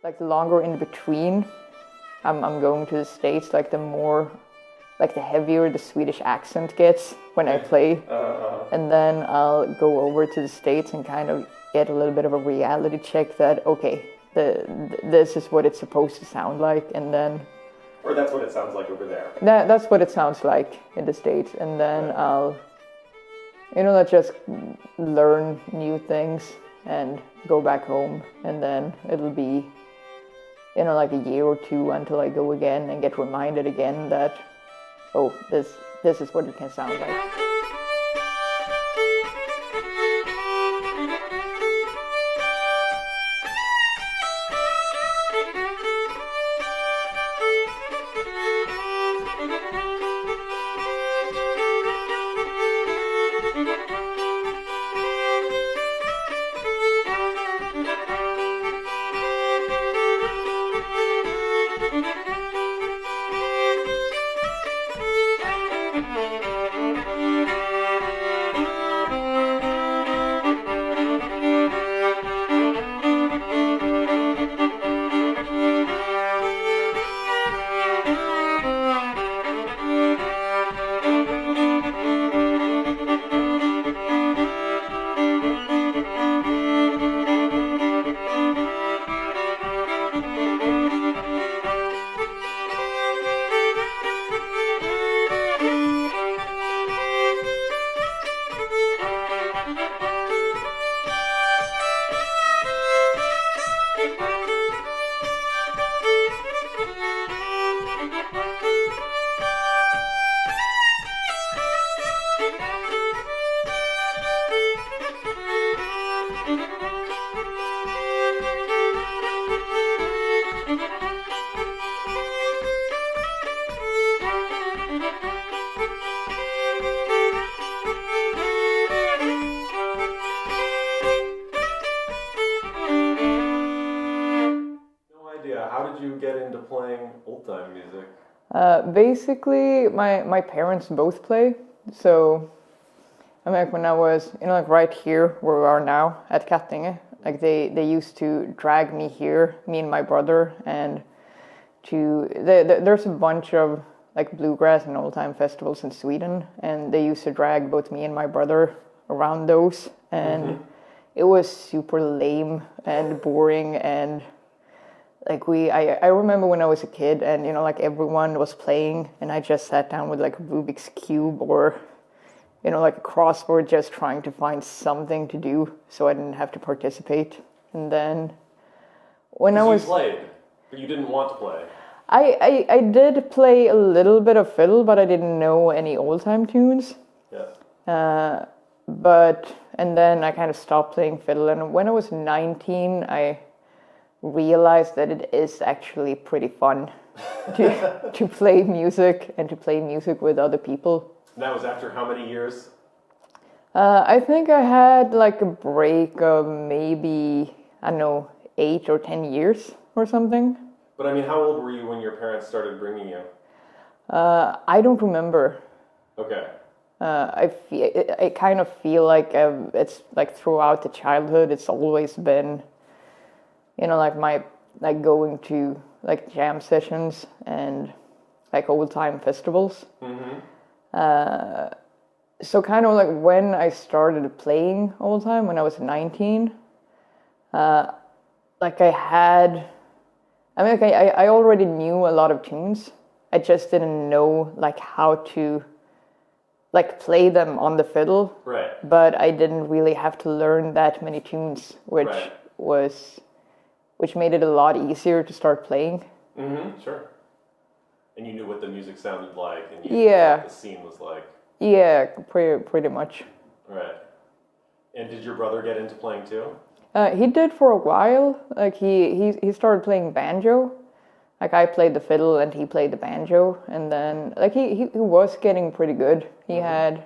like the longer in between I'm going to the States, like the more, like the heavier the Swedish accent gets when I play. And then I'll go over to the States and kind of get a little bit of a reality check that, okay, this is what it's supposed to sound like, and then... Or that's what it sounds like over there. That's what it sounds like in the States, and then I'll, let's just learn new things and go back home, and then it'll be, like a year or two until I go again and get reminded again that, oh, this is what it can sound like. How did you get into playing old-time music? Basically, my parents both play. So, I mean, like when I was, like right here where we are now at Kattinge, like they used to drag me here, me and my brother, and there's a bunch of like bluegrass and old-time festivals in Sweden, and they used to drag both me and my brother around those, and it was super lame and boring, and like I remember when I was a kid and, like everyone was playing and I just sat down with like a Rubik's Cube or, like a crossword just trying to find something to do so I didn't have to participate. And then when I was... You played, but you didn't want to play. I did play a little bit of fiddle, but I didn't know any old-time tunes. Yes. And then I kind of stopped playing fiddle. And when I was 19, I realized that it is actually pretty fun to play music and to play music with other people. And that was after how many years? I think I had like a break of maybe, 8 or 10 years or something. But I mean, how old were you when your parents started bringing you? I don't remember. Okay. I kind of feel like it's like throughout the childhood, it's always been, like going to like jam sessions and like old time festivals. So kind of like when I started playing old time when I was 19, like I already knew a lot of tunes. I just didn't know like how to like play them on the fiddle. Right. But I didn't really have to learn that many tunes, which made it a lot easier to start playing. Sure. And you knew what the music sounded like, and you knew what the scene was like. Yeah, pretty much. Right. And did your brother get into playing too? He did for a while. Like he started playing banjo. Like I played the fiddle and he played the banjo, and then like he was getting pretty good. He had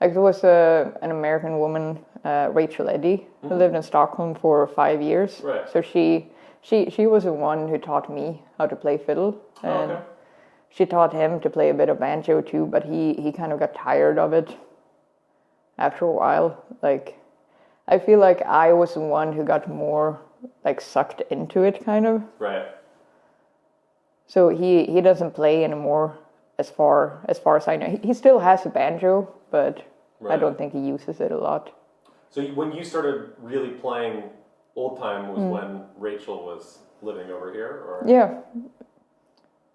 like there was an American woman, Rachel who lived in Stockholm for 5 years. Right. So she was the one who taught me how to play fiddle, and she taught him to play a bit of banjo too. But he kind of got tired of it after a while. Like I feel like I was the one who got more like sucked into it, kind of. Right. So he doesn't play anymore, as far as I know. He still has a banjo, but I don't think he uses it a lot. So when you started really playing old time was when Rachel was living over here, or? Yeah.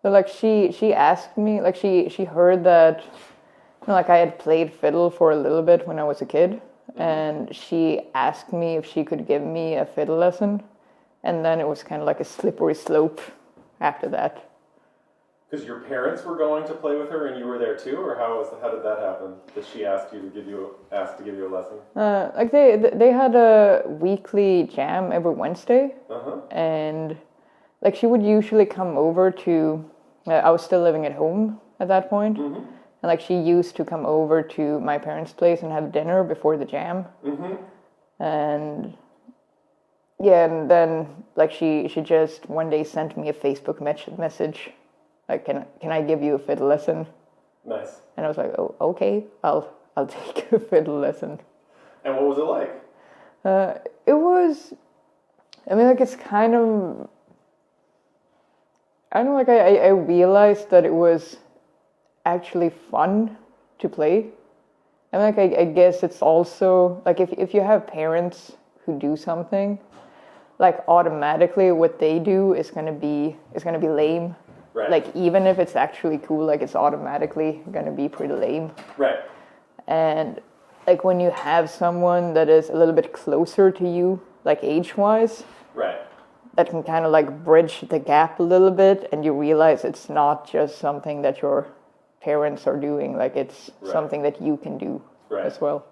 So like she asked me, like she heard that, you know, like I had played fiddle for a little bit when I was a kid, and she asked me if she could give me a fiddle lesson, and then it was kind of like a slippery slope after that. Because your parents were going to play with her and you were there too, or how did that happen? Did she ask to give you a lesson? Like they had a weekly jam every Wednesday, and like she would usually come over to. I was still living at home at that point, and like she used to come over to my parents' place and have dinner before the jam, and yeah, and then like she just one day sent me a Facebook message. Like, can I give you a fiddle lesson? Nice. And I was like, oh, okay, I'll take a fiddle lesson. And what was it like? It was, I mean, like, it's kind of, I don't know, like, I realized that it was actually fun to play. And like, I guess it's also, like, if you have parents who do something, like, automatically what they do is gonna be lame. Right. Like, even if it's actually cool, like, it's automatically gonna be pretty lame. Right. And like when you have someone that is a little bit closer to you, like age-wise, right, that can kind of like bridge the gap a little bit, and you realize it's not just something that your parents are doing, like it's something that you can do as well.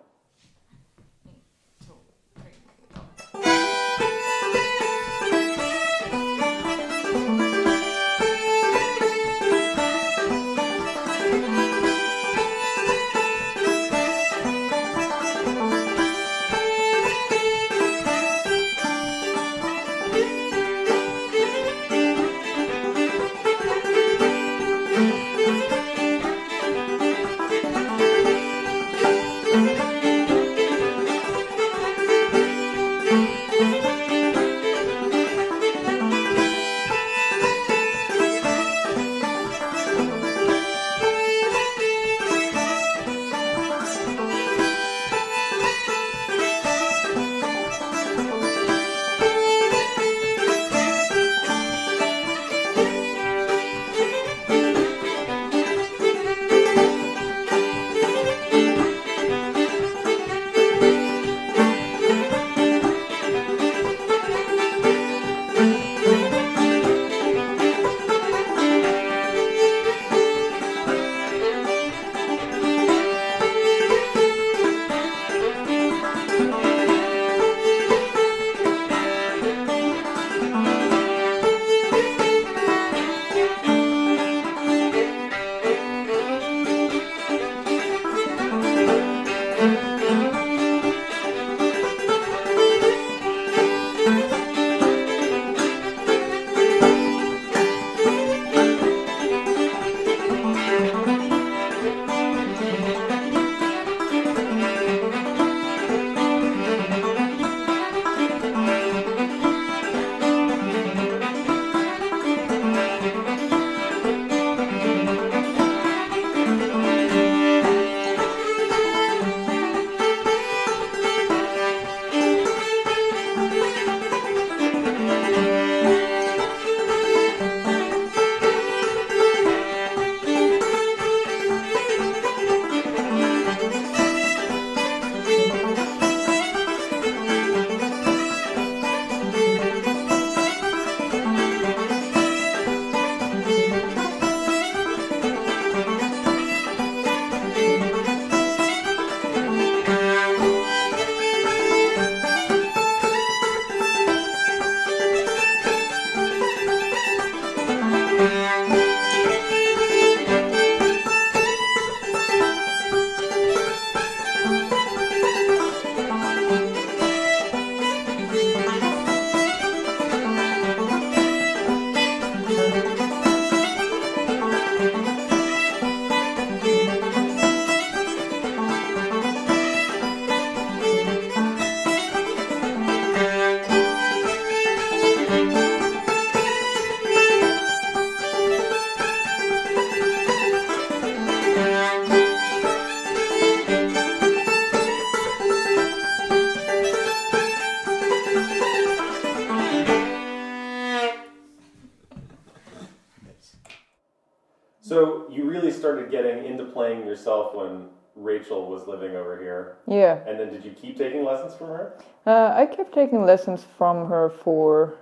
So you really started getting into playing yourself when Rachel was living over here. Yeah. And then did you keep taking lessons from her? I kept taking lessons from her for,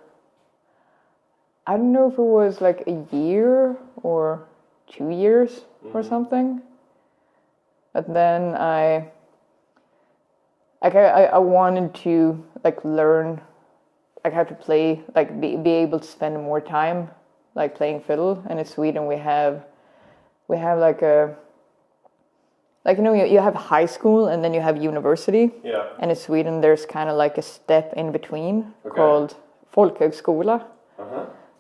I don't know if it was like a year or 2 years or something. But then I wanted to like learn like how to play, like be able to spend more time like playing fiddle. And in Sweden we have like a, like, you know, you have high school and then you have university. Yeah. And in Sweden there's kind of like a step in between called folkhögskola.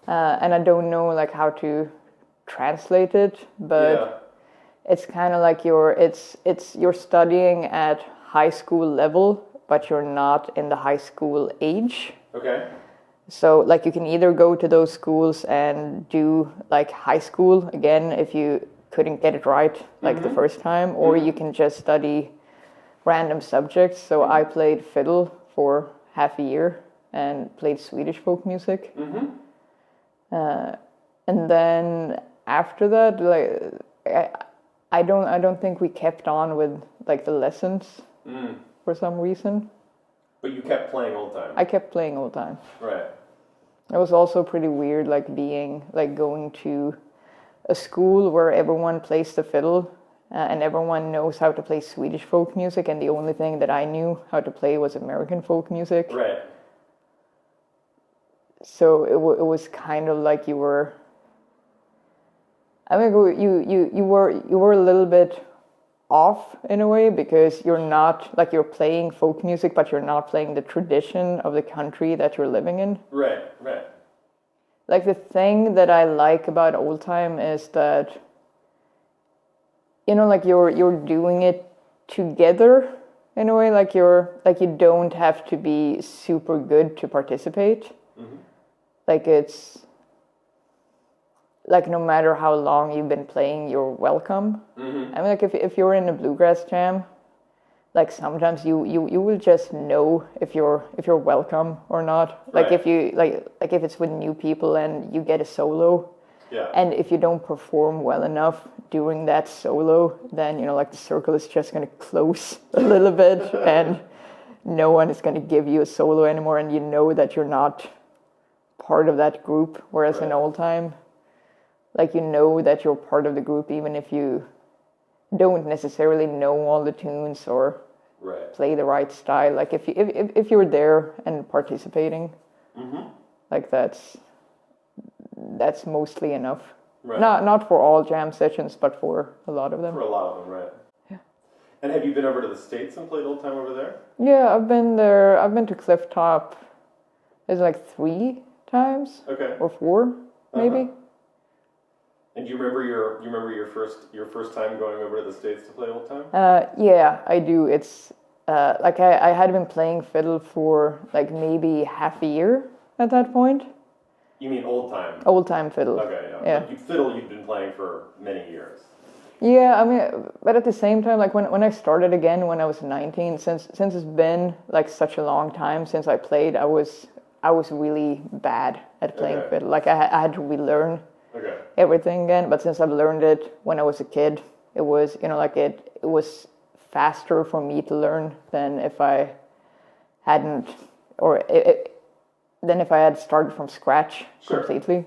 And I don't know like how to translate it, but it's kind of like you're studying at high school level, but you're not in the high school age. Okay. So like you can either go to those schools and do like high school again if you couldn't get it right like the first time, or you can just study random subjects. So I played fiddle for half a year and played Swedish folk music. And then after that, like I don't think we kept on with like the lessons for some reason. But you kept playing old time. I kept playing old time. Right. It was also pretty weird, like going to a school where everyone plays the fiddle and everyone knows how to play Swedish folk music, and the only thing that I knew how to play was American folk music. Right. So it was kind of like you were. I mean, you were a little bit off in a way, because you're not like, you're playing folk music, but you're not playing the tradition of the country that you're living in. Right. Right. Like the thing that I like about old time is that, you know, like you're doing it together in a way. Like you don't have to be super good to participate. Like it's like no matter how long you've been playing, you're welcome. I mean, like if you're in a bluegrass jam, like sometimes you will just know if you're welcome or not. Like if you like if it's with new people and you get a solo, and if you don't perform well enough during that solo, then, you know, like the circle is just going to close a little bit and no one is going to give you a solo anymore, and you know that you're not part of that group. Whereas in old time, like, you know that you're part of the group even if you don't necessarily know all the tunes or play the right style. Like if you're there and participating, like that's mostly enough. Not for all jam sessions, but for a lot of them. For a lot of them, right. Yeah. And have you been over to the States and played old time over there? Yeah, I've been there. I've been to Clifftop. It's like 3 times. Okay. Or 4, maybe. And do you remember your first time going over to the States to play old time? Yeah, I do. It's like I had been playing fiddle for like maybe half a year at that point. You mean old time? Old time fiddle. Okay, yeah. Like fiddle you've been playing for many years. Yeah, I mean, but at the same time, like when I started again when I was 19, since it's been like such a long time since I played, I was really bad at playing fiddle. Like I had to relearn everything again. But since I've learned it when I was a kid, it was, you know, like it was faster for me to learn than if I hadn't, or than if I had started from scratch completely.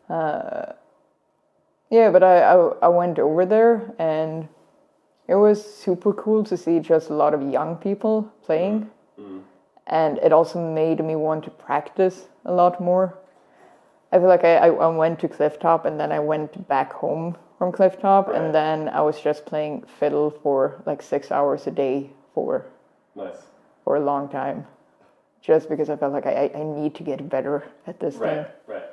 Yeah, but I went over there and it was super cool to see just a lot of young people playing. And it also made me want to practice a lot more. I feel like I went to Clifftop and then I went back home from Clifftop, and then I was just playing fiddle for like 6 hours a day for a long time. Just because I felt like I need to get better at this thing. Right.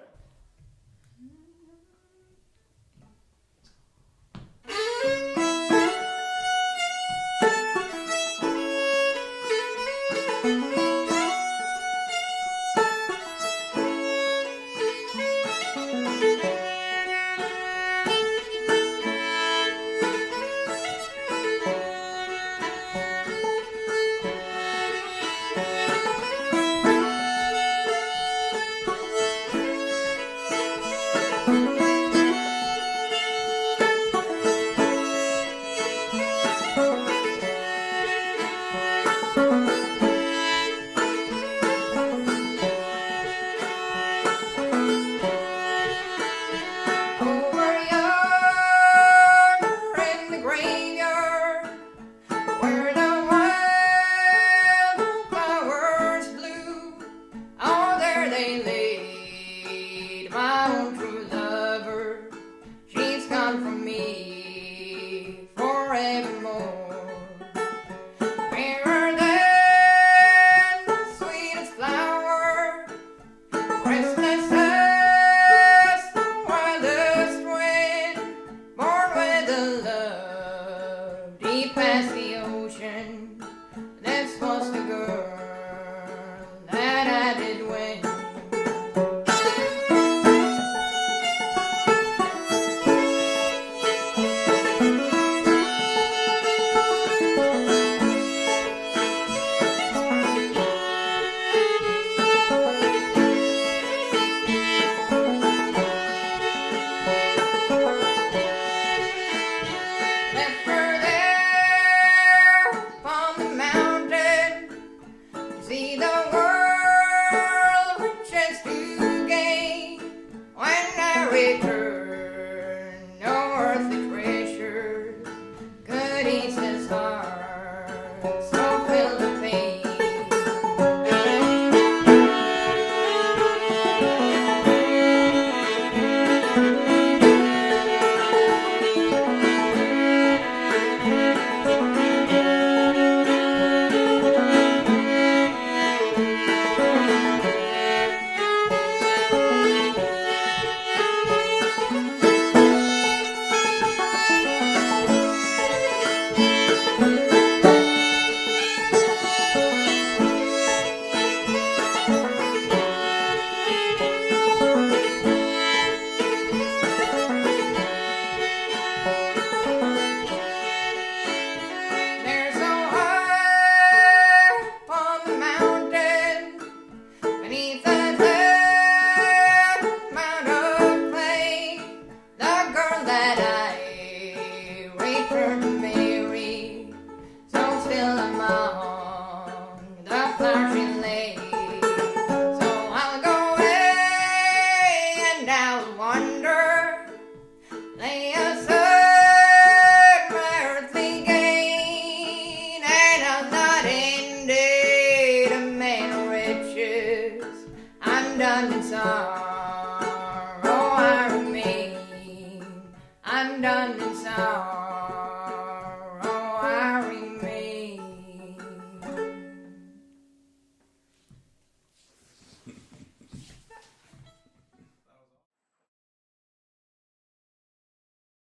now.